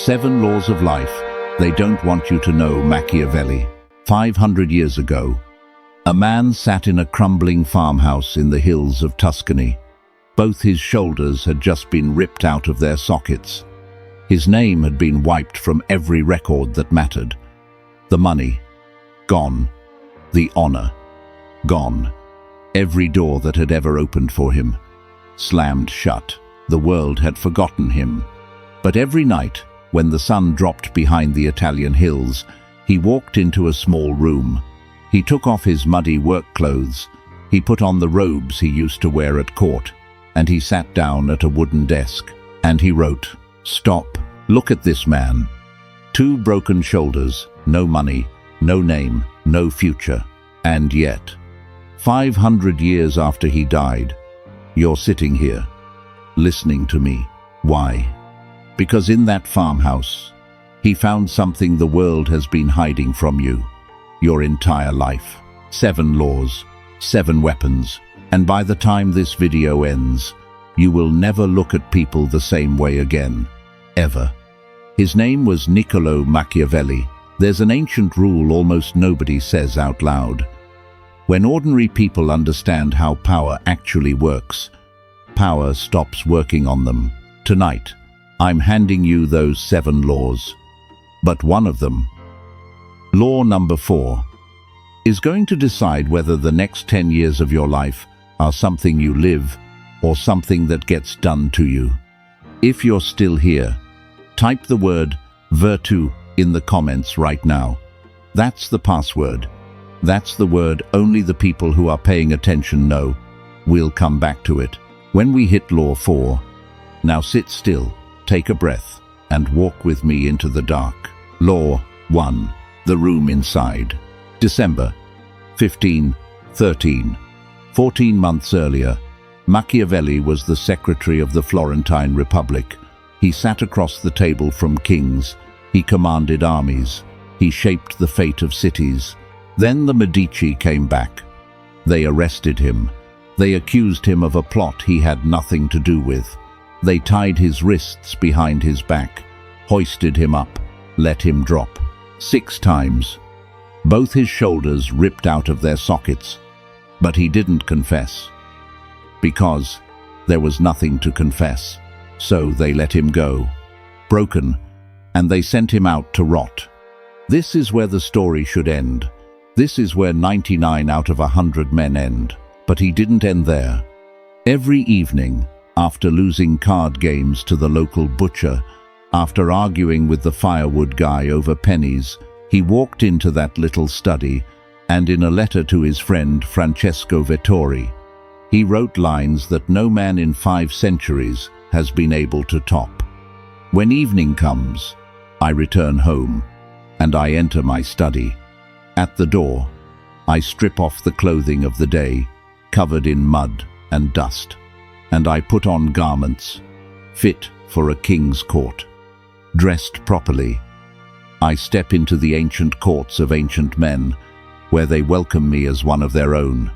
7 Laws of Life They Don't Want You to Know. Machiavelli. 500 years ago, a man sat in a crumbling farmhouse in the hills of Tuscany. Both his shoulders had just been ripped out of their sockets. His name had been wiped from every record that mattered. The money, gone. The honor, gone. Every door that had ever opened for him, slammed shut. The world had forgotten him. But every night, when the sun dropped behind the Italian hills, he walked into a small room. He took off his muddy work clothes. He put on the robes he used to wear at court, and he sat down at a wooden desk. And he wrote, "Stop. Look at this man. 2 broken shoulders, no money, no name, no future. And yet, 500 years after he died, you're sitting here, listening to me. Why? Because in that farmhouse, he found something the world has been hiding from you. Your entire life. 7 laws, 7 weapons, and by the time this video ends, you will never look at people the same way again. Ever." His name was Niccolo Machiavelli. There's an ancient rule almost nobody says out loud. When ordinary people understand how power actually works, power stops working on them. Tonight, I'm handing you those 7 laws. But one of them, law number 4, is going to decide whether the next 10 years of your life are something you live or something that gets done to you. If you're still here, type the word virtù in the comments right now. That's the password. That's the word only the people who are paying attention know. We'll come back to it when we hit law 4. Now sit still, take a breath, and walk with me into the dark. Law 1. The room inside. December 1513. 14 months earlier, Machiavelli was the secretary of the Florentine Republic. He sat across the table from kings. He commanded armies. He shaped the fate of cities. Then the Medici came back. They arrested him. They accused him of a plot he had nothing to do with. They tied his wrists behind his back, hoisted him up, let him drop. 6 times. Both his shoulders ripped out of their sockets. But he didn't confess. Because there was nothing to confess. So they let him go, broken, and they sent him out to rot. This is where the story should end. This is where 99 out of 100 men end. But he didn't end there. Every evening, after losing card games to the local butcher, after arguing with the firewood guy over pennies, he walked into that little study, and in a letter to his friend Francesco Vettori, he wrote lines that no man in 5 centuries has been able to top. When evening comes, I return home, and I enter my study. At the door, I strip off the clothing of the day, covered in mud and dust, and I put on garments fit for a king's court. Dressed properly, I step into the ancient courts of ancient men, where they welcome me as one of their own.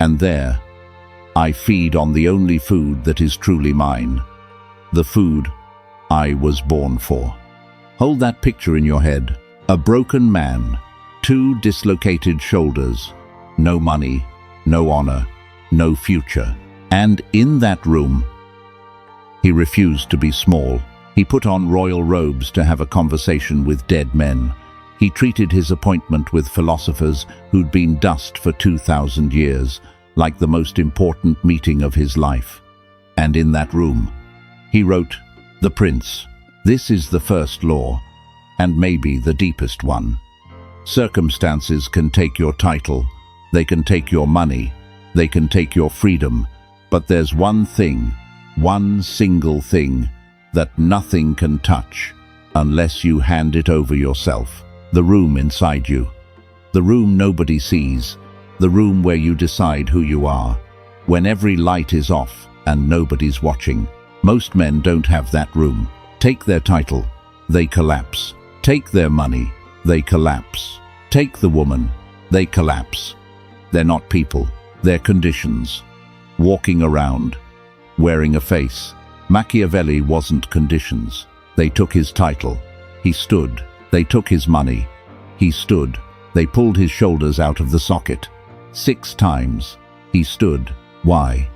And there, I feed on the only food that is truly mine, the food I was born for. Hold that picture in your head. A broken man, 2 dislocated shoulders, no money, no honor, no future. And in that room, he refused to be small. He put on royal robes to have a conversation with dead men. He treated his appointment with philosophers who'd been dust for 2,000 years like the most important meeting of his life. And in that room, he wrote, "The Prince, this is the first law, and maybe the deepest one. Circumstances can take your title, they can take your money, they can take your freedom, but there's one thing, one single thing, that nothing can touch unless you hand it over yourself. The room inside you. The room nobody sees. The room where you decide who you are. When every light is off and nobody's watching. Most men don't have that room. Take their title, they collapse. Take their money, they collapse. Take the woman, they collapse. They're not people, they're conditions. Walking around, wearing a face. Machiavelli wasn't conditions. They took his title. He stood. They took his money. He stood. They pulled his shoulders out of the socket. 6 times. He stood. Why?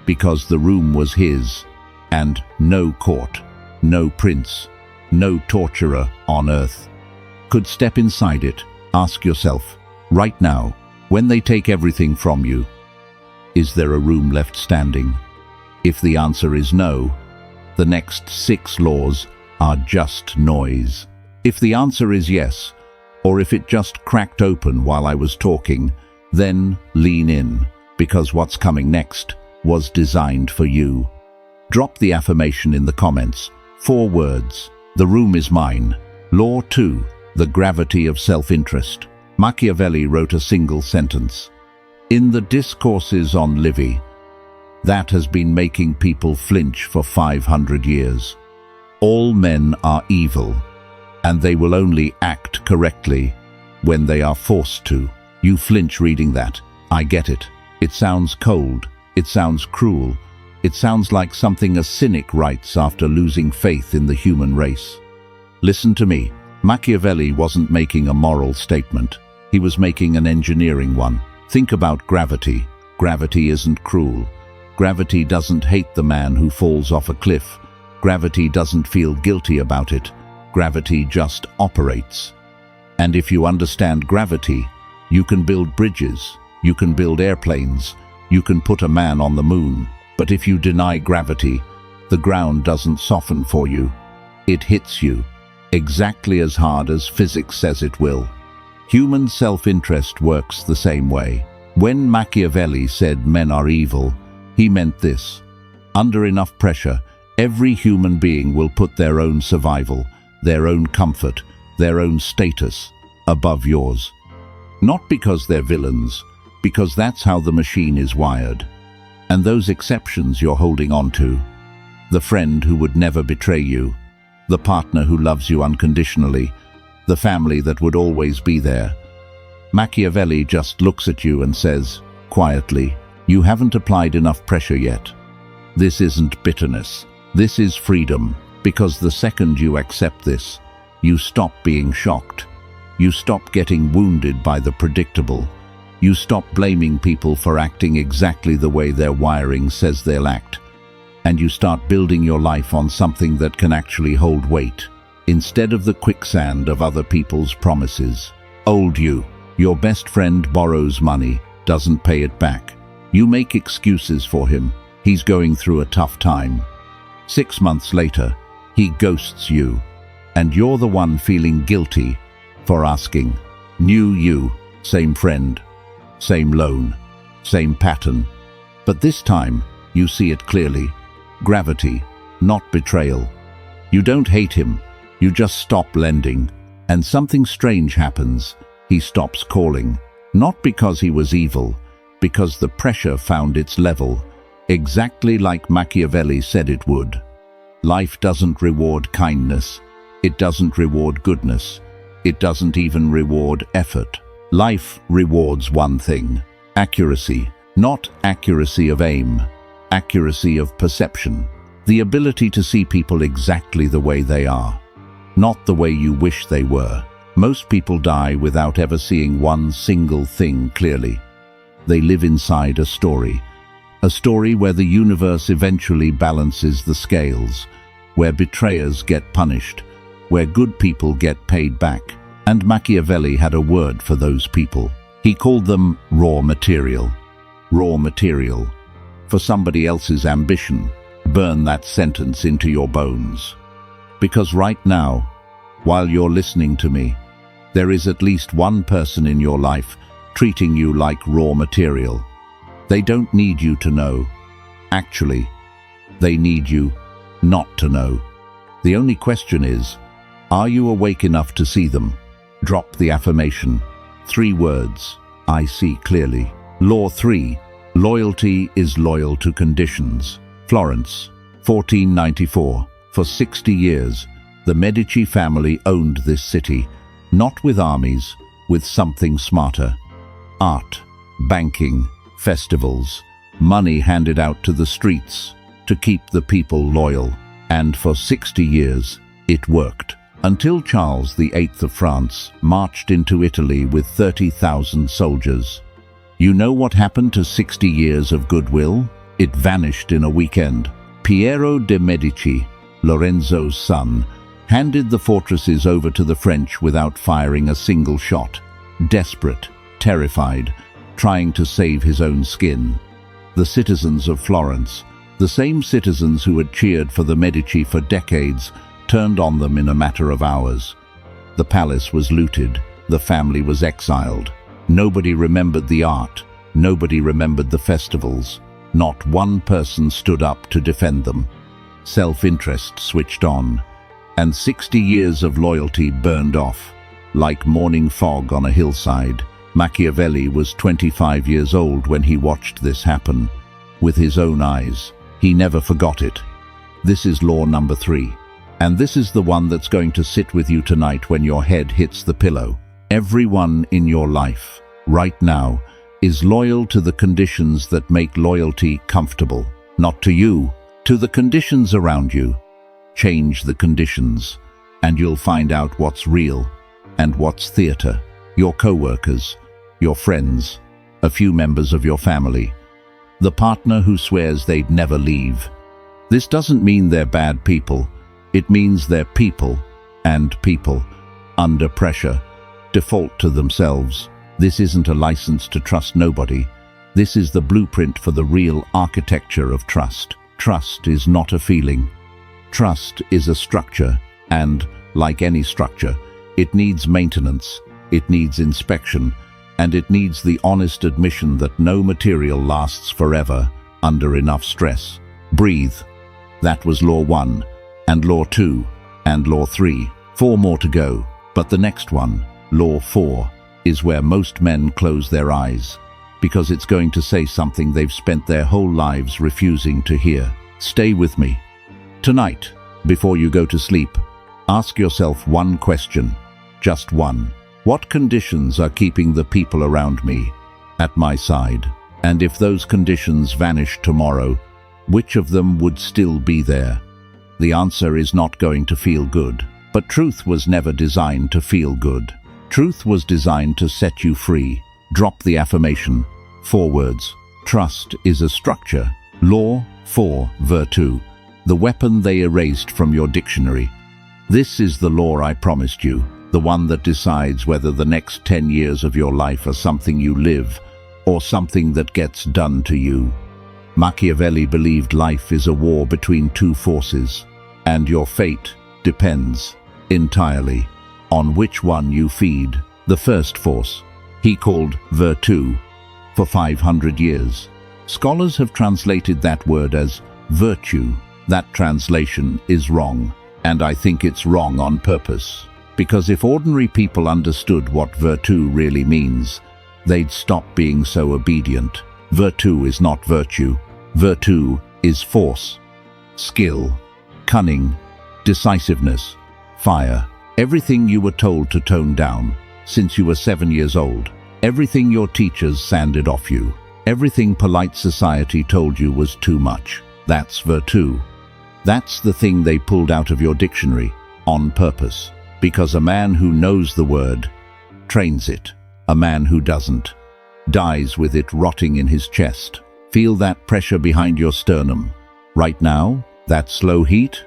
Because the room was his, and no court, no prince, no torturer on earth could step inside it. Ask yourself, right now, when they take everything from you, is there a room left standing? If the answer is no, the next 6 laws are just noise. If the answer is yes, or if it just cracked open while I was talking, then lean in, because what's coming next was designed for you. Drop the affirmation in the comments. 4 words. The room is mine. Law 2. The gravity of self-interest. Machiavelli wrote a single sentence. In the Discourses on Livy, that has been making people flinch for 500 years. All men are evil, and they will only act correctly when they are forced to. You flinch reading that. I get it. It sounds cold. It sounds cruel. It sounds like something a cynic writes after losing faith in the human race. Listen to me. Machiavelli wasn't making a moral statement. He was making an engineering one. Think about gravity. Gravity isn't cruel. Gravity doesn't hate the man who falls off a cliff. Gravity doesn't feel guilty about it. Gravity just operates. And if you understand gravity, you can build bridges, you can build airplanes, you can put a man on the moon. But if you deny gravity, the ground doesn't soften for you. It hits you, exactly as hard as physics says it will. Human self-interest works the same way. When Machiavelli said men are evil, he meant this. Under enough pressure, every human being will put their own survival, their own comfort, their own status above yours. Not because they're villains, because that's how the machine is wired. And those exceptions you're holding on to, the friend who would never betray you, the partner who loves you unconditionally, the family that would always be there. Machiavelli just looks at you and says, quietly, you haven't applied enough pressure yet. This isn't bitterness. This is freedom, because the second you accept this, you stop being shocked. You stop getting wounded by the predictable. You stop blaming people for acting exactly the way their wiring says they'll act. And you start building your life on something that can actually hold weight, instead of the quicksand of other people's promises. Old you, your best friend borrows money, doesn't pay it back. You make excuses for him. He's going through a tough time. 6 months later, he ghosts you, and you're the one feeling guilty for asking. New you, same friend, same loan, same pattern. But this time, you see it clearly. Gravity, not betrayal. You don't hate him, you just stop lending. And something strange happens. He stops calling. Not because he was evil, because the pressure found its level, exactly like Machiavelli said it would. Life doesn't reward kindness. It doesn't reward goodness. It doesn't even reward effort. Life rewards one thing: accuracy. Not accuracy of aim, accuracy of perception. The ability to see people exactly the way they are, not the way you wish they were. Most people die without ever seeing one single thing clearly. They live inside a story where the universe eventually balances the scales, where betrayers get punished, where good people get paid back. And Machiavelli had a word for those people. He called them raw material. Raw material for somebody else's ambition. Burn that sentence into your bones. Because right now, while you're listening to me, there is at least one person in your life treating you like raw material. They don't need you to know. Actually, they need you not to know. The only question is, are you awake enough to see them? Drop the affirmation. 3 words. I see clearly. Law 3. Loyalty is loyal to conditions. Florence, 1494. For 60 years, the Medici family owned this city, not with armies, with something smarter. Art, banking, festivals, money handed out to the streets to keep the people loyal. And for 60 years, It worked. Until Charles VIII of France marched into Italy with 30,000 soldiers. You know what happened to 60 years of goodwill? It vanished in a weekend. Piero de' Medici, Lorenzo's son, handed the fortresses over to the French without firing a single shot. Desperate, terrified, trying to save his own skin. The citizens of Florence, the same citizens who had cheered for the Medici for decades, turned on them in a matter of hours. The palace was looted. The family was exiled. Nobody remembered the art. Nobody remembered the festivals. Not one person stood up to defend them. Self-interest switched on, and 60 years of loyalty burned off. Like morning fog on a hillside, Machiavelli was 25 years old when he watched this happen. With his own eyes, he never forgot it. This is law number 3. And this is the one that's going to sit with you tonight when your head hits the pillow. Everyone in your life, right now, is loyal to the conditions that make loyalty comfortable. Not to you, to the conditions around you. Change the conditions, and you'll find out what's real and what's theater. Your co-workers, your friends, a few members of your family, the partner who swears they'd never leave. This doesn't mean they're bad people. It means they're people, and people, under pressure, default to themselves. This isn't a license to trust nobody. This is the blueprint for the real architecture of trust. Trust is not a feeling. Trust is a structure, and, like any structure, it needs maintenance, it needs inspection, and it needs the honest admission that no material lasts forever under enough stress. Breathe. That was law 1. And law 2, and law 3, 4 more to go. But the next one, law 4, is where most men close their eyes, because it's going to say something they've spent their whole lives refusing to hear. Stay with me. Tonight, before you go to sleep, ask yourself one question, just one. What conditions are keeping the people around me at my side? And if those conditions vanish tomorrow, which of them would still be there? The answer is not going to feel good. But truth was never designed to feel good. Truth was designed to set you free. Drop the affirmation. 4 words. Trust is a structure. Law 4, virtù. The weapon they erased from your dictionary. This is the law I promised you. The one that decides whether the next 10 years of your life are something you live or something that gets done to you. Machiavelli believed life is a war between 2 forces. And your fate depends entirely on which one you feed. The first force, he called virtù. For 500 years, scholars have translated that word as virtue. That translation is wrong, and I think it's wrong on purpose. Because if ordinary people understood what virtù really means, they'd stop being so obedient. Virtù is not virtue. Virtù is force, skill, cunning, decisiveness, fire. Everything you were told to tone down since you were 7 years old. Everything your teachers sanded off you. Everything polite society told you was too much. That's virtù. That's the thing they pulled out of your dictionary on purpose. Because a man who knows the word trains it. A man who doesn't dies with it rotting in his chest. Feel that pressure behind your sternum. Right now, that slow heat?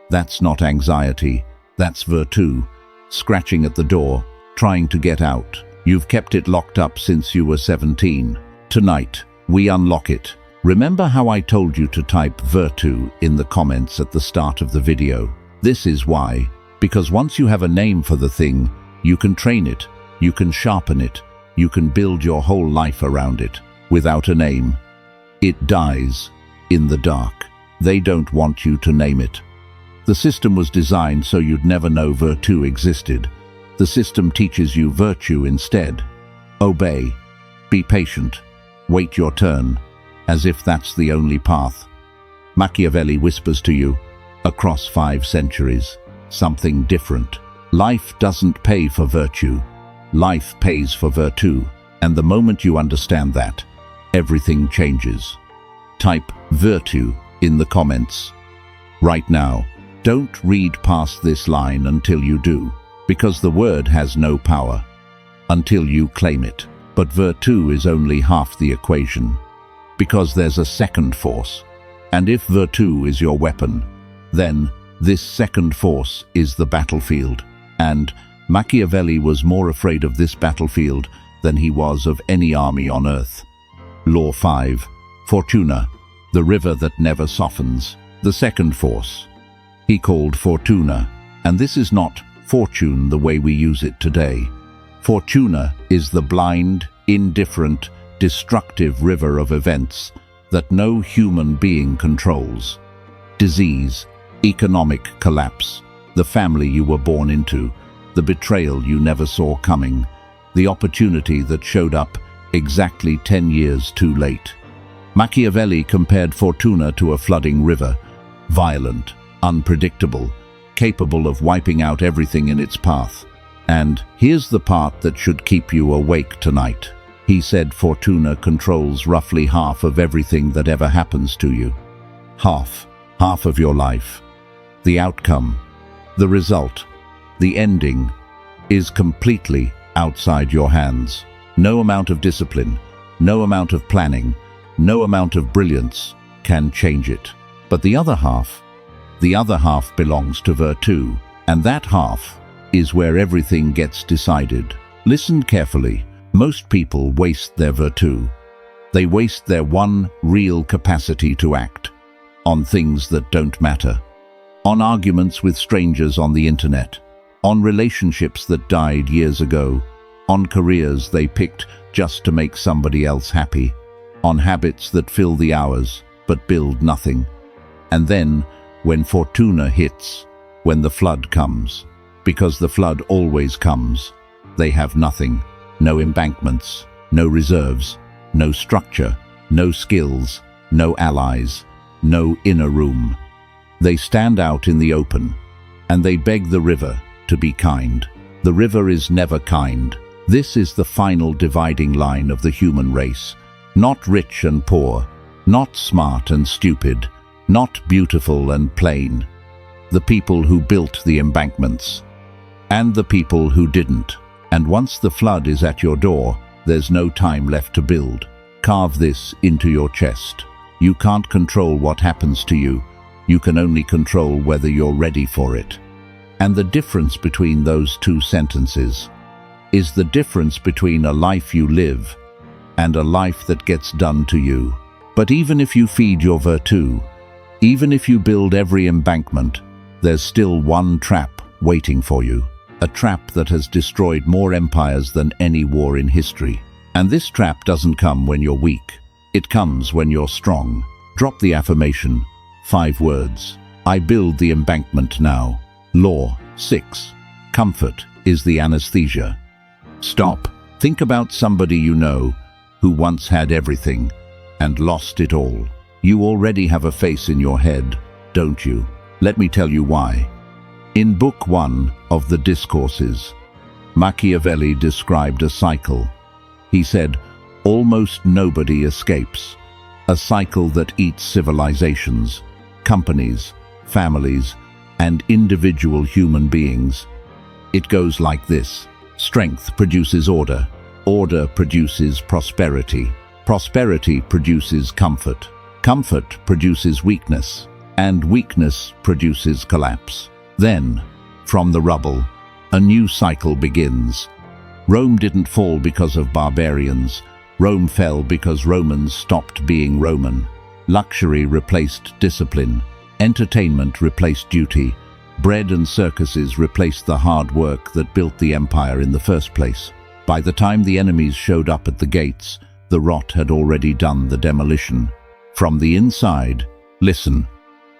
That's not anxiety. That's virtù, scratching at the door, trying to get out. You've kept it locked up since you were 17. Tonight, we unlock it. Remember how I told you to type virtù in the comments at the start of the video? This is why. Because once you have a name for the thing, you can train it, you can sharpen it, you can build your whole life around it. Without a name, it dies in the dark. They don't want you to name it. The system was designed so you'd never know virtù existed. The system teaches you virtue instead. Obey, be patient, wait your turn, as if that's the only path. Machiavelli whispers to you, across 5 centuries, something different. Life doesn't pay for virtue. Life pays for virtù. And the moment you understand that, everything changes. Type virtù in the comments right now. Don't read past this line until you do, because the word has no power until you claim it. But virtù is only half the equation, because there's a second force. And if virtù is your weapon, then this second force is the battlefield. And Machiavelli was more afraid of this battlefield than he was of any army on earth. Law 5. Fortuna, the river that never softens. The second force he called fortuna, and this is not fortune the way we use it today. Fortuna is the blind, indifferent, destructive river of events that no human being controls. Disease, economic collapse, the family you were born into, the betrayal you never saw coming, the opportunity that showed up exactly 10 years too late. Machiavelli compared fortuna to a flooding river, violent, unpredictable, capable of wiping out everything in its path. And here's the part that should keep you awake tonight. He said fortuna controls roughly half of everything that ever happens to you. Half of your life. The outcome, the result, the ending is completely outside your hands. No amount of discipline, no amount of planning, no amount of brilliance can change it. But the other half belongs to virtù, and that half is where everything gets decided. Listen carefully. Most people waste their virtù. They waste their one real capacity to act on things that don't matter, on arguments with strangers on the internet, on relationships that died years ago, on careers they picked just to make somebody else happy, on habits that fill the hours but build nothing. And then, when fortuna hits, when the flood comes, because the flood always comes, they have nothing. No embankments, no reserves, no structure, no skills, no allies, no inner room. They stand out in the open, and they beg the river to be kind. The river is never kind. This is the final dividing line of the human race. Not rich and poor, not smart and stupid, not beautiful and plain. The people who built the embankments, and the people who didn't. And once the flood is at your door, there's no time left to build. Carve this into your chest. You can't control what happens to you. You can only control whether you're ready for it. And the difference between those two sentences is the difference between a life you live and a life that gets done to you. But even if you feed your virtù, even if you build every embankment, there's still one trap waiting for you. A trap that has destroyed more empires than any war in history. And this trap doesn't come when you're weak. It comes when you're strong. Drop the affirmation. 5 words. I build the embankment now. Law 6. Comfort is the anesthesia. Stop. Think about somebody you know who once had everything and lost it all. You already have a face in your head, don't you? Let me tell you why. In Book 1 of the Discourses, Machiavelli described a cycle. He said, almost nobody escapes. A cycle that eats civilizations, companies, families, and individual human beings. It goes like this. Strength produces order. Order produces prosperity. Prosperity produces comfort. Comfort produces weakness. And weakness produces collapse. Then, from the rubble, a new cycle begins. Rome didn't fall because of barbarians. Rome fell because Romans stopped being Roman. Luxury replaced discipline. Entertainment replaced duty. Bread and circuses replaced the hard work that built the empire in the first place. By the time the enemies showed up at the gates, the rot had already done the demolition. From the inside, listen.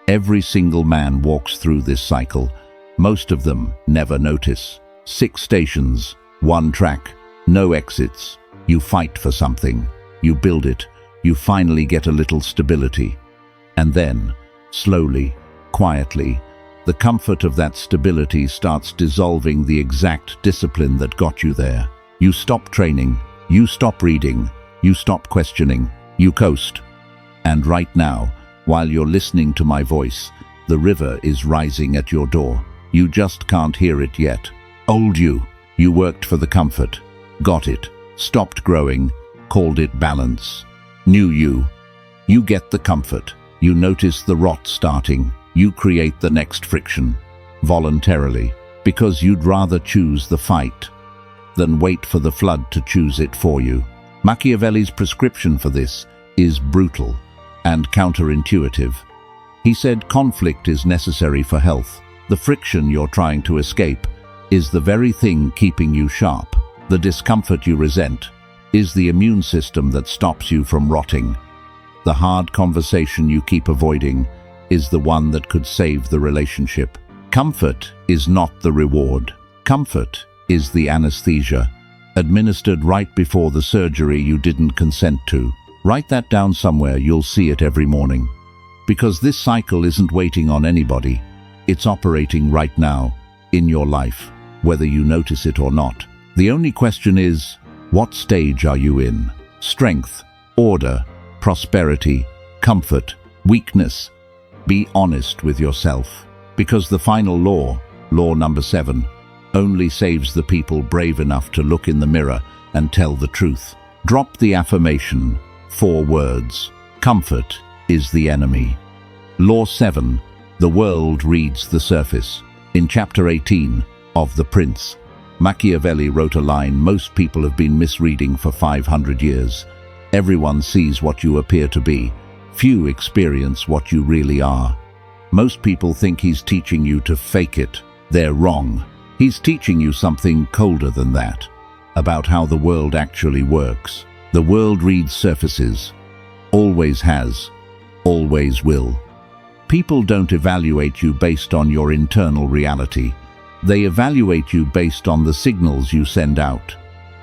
Every single man walks through this cycle. Most of them never notice. 6 stations, 1 track, no exits. You fight for something. You build it. You finally get a little stability. And then, slowly, quietly, the comfort of that stability starts dissolving the exact discipline that got you there. You stop training. You stop reading. You stop questioning. You coast. And right now, while you're listening to my voice, The river is rising at your door. You just can't hear it yet. Old you. You worked for the comfort. Got it. Stopped growing. Called it balance. New you. You get the comfort. You notice the rot starting. You create the next friction. Voluntarily. Because you'd rather choose the fight than wait for the flood to choose it for you. Machiavelli's prescription for this is brutal and counterintuitive. He said conflict is necessary for health. The friction you're trying to escape is the very thing keeping you sharp. The discomfort you resent is the immune system that stops you from rotting. The hard conversation you keep avoiding is the one that could save the relationship. Comfort is not the reward. Comfort is the anesthesia, administered right before the surgery you didn't consent to. Write that down somewhere, you'll see it every morning. Because this cycle isn't waiting on anybody. It's operating right now, in your life, whether you notice it or not. The only question is, what stage are you in? Strength, order, prosperity, comfort, weakness. Be honest with yourself. Because the final law, law number 7, only saves the people brave enough to look in the mirror and tell the truth. Drop the affirmation, 4 words. Comfort is the enemy. Law 7, the world reads the surface. In chapter 18 of The Prince, Machiavelli wrote a line most people have been misreading for 500 years. Everyone sees what you appear to be. Few experience what you really are. Most people think he's teaching you to fake it. They're wrong. He's teaching you something colder than that, about how the world actually works. The world reads surfaces. Always has. Always will. People don't evaluate you based on your internal reality. They evaluate you based on the signals you send out.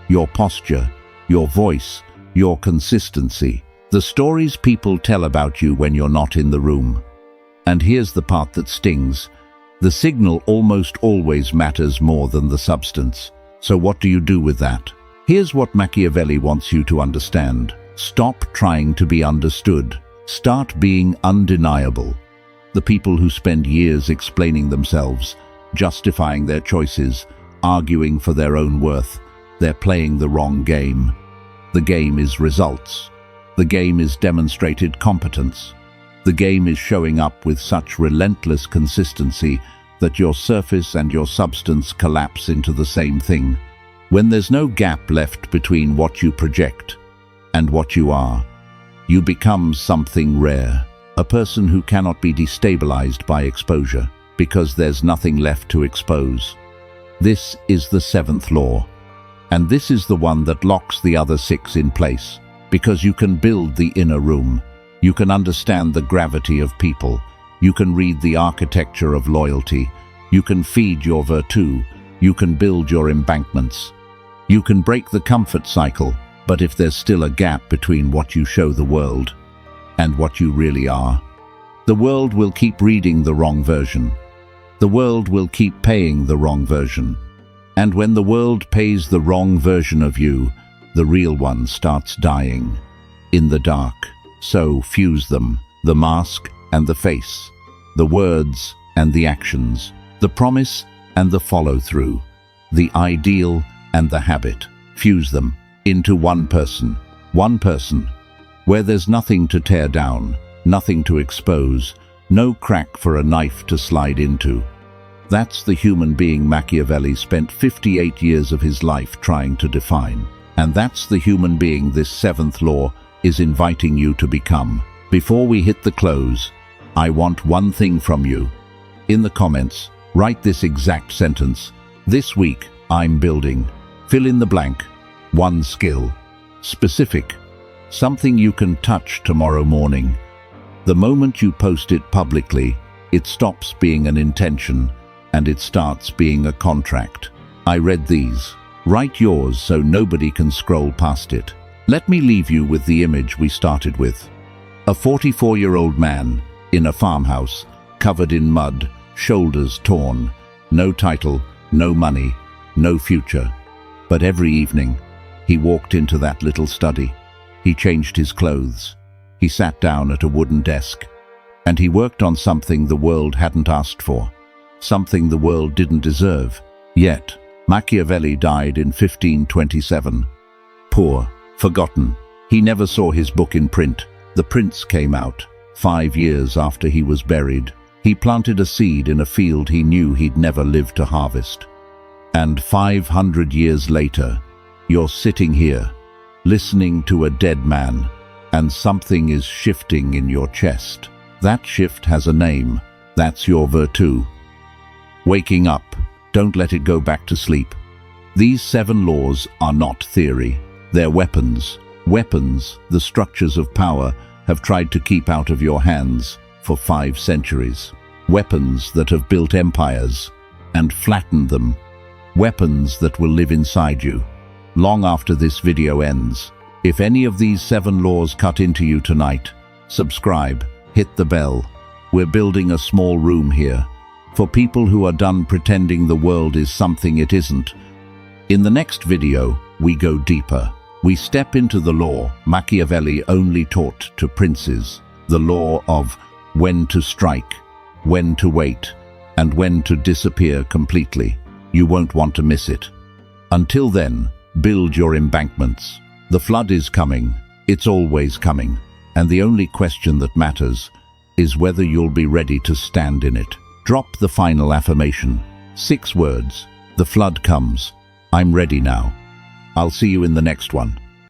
Your posture, your voice, your consistency. The stories people tell about you when you're not in the room. And here's the part that stings. The signal almost always matters more than the substance. So what do you do with that? Here's what Machiavelli wants you to understand. Stop trying to be understood. Start being undeniable. The people who spend years explaining themselves, justifying their choices, arguing for their own worth, they're playing the wrong game. The game is results. The game is demonstrated competence. The game is showing up with such relentless consistency that your surface and your substance collapse into the same thing. When there's no gap left between what you project and what you are, you become something rare, a person who cannot be destabilized by exposure, because there's nothing left to expose. This is the 7th law, and this is the one that locks the other 6 in place, because you can build the inner room. You can understand the gravity of people. You can read the architecture of loyalty. You can feed your virtù. You can build your embankments. You can break the comfort cycle, but if there's still a gap between what you show the world and what you really are, the world will keep reading the wrong version. The world will keep paying the wrong version. And when the world pays the wrong version of you, the real one starts dying in the dark. So fuse them, the mask and the face, the words and the actions, the promise and the follow-through, the ideal and the habit. Fuse them into one person, where there's nothing to tear down, nothing to expose, no crack for a knife to slide into. That's the human being Machiavelli spent 58 years of his life trying to define. And that's the human being this 7th law is inviting you to become. Before we hit the close, I want one thing from you. In the comments, write this exact sentence. This week, I'm building. Fill in the blank. One skill. Specific. Something you can touch tomorrow morning. The moment you post it publicly, it stops being an intention and it starts being a contract. I read these. Write yours so nobody can scroll past it. Let me leave you with the image we started with. A 44-year-old man in a farmhouse, covered in mud, shoulders torn, no title, no money, no future. But every evening, he walked into that little study. He changed his clothes. He sat down at a wooden desk. And he worked on something the world hadn't asked for, something the world didn't deserve. Yet, Machiavelli died in 1527. Poor, forgotten. He never saw his book in print. The Prince came out 5 years after he was buried. He planted a seed in a field he knew he'd never live to harvest. And 500 years later, you're sitting here, listening to a dead man, and something is shifting in your chest. That shift has a name. That's your virtù. Waking up. Don't let it go back to sleep. These 7 laws are not theory. They're weapons. Weapons the structures of power have tried to keep out of your hands for 5 centuries. Weapons that have built empires and flattened them. Weapons that will live inside you long after this video ends. If any of these 7 laws cut into you tonight, subscribe, hit the bell. We're building a small room here for people who are done pretending the world is something it isn't. In the next video, we go deeper. We step into the law Machiavelli only taught to princes, the law of when to strike, when to wait, and when to disappear completely. You won't want to miss it. Until then, build your embankments. The flood is coming. It's always coming. And the only question that matters is whether you'll be ready to stand in it. Drop the final affirmation. 6 words. The flood comes. I'm ready now. I'll see you in the next one.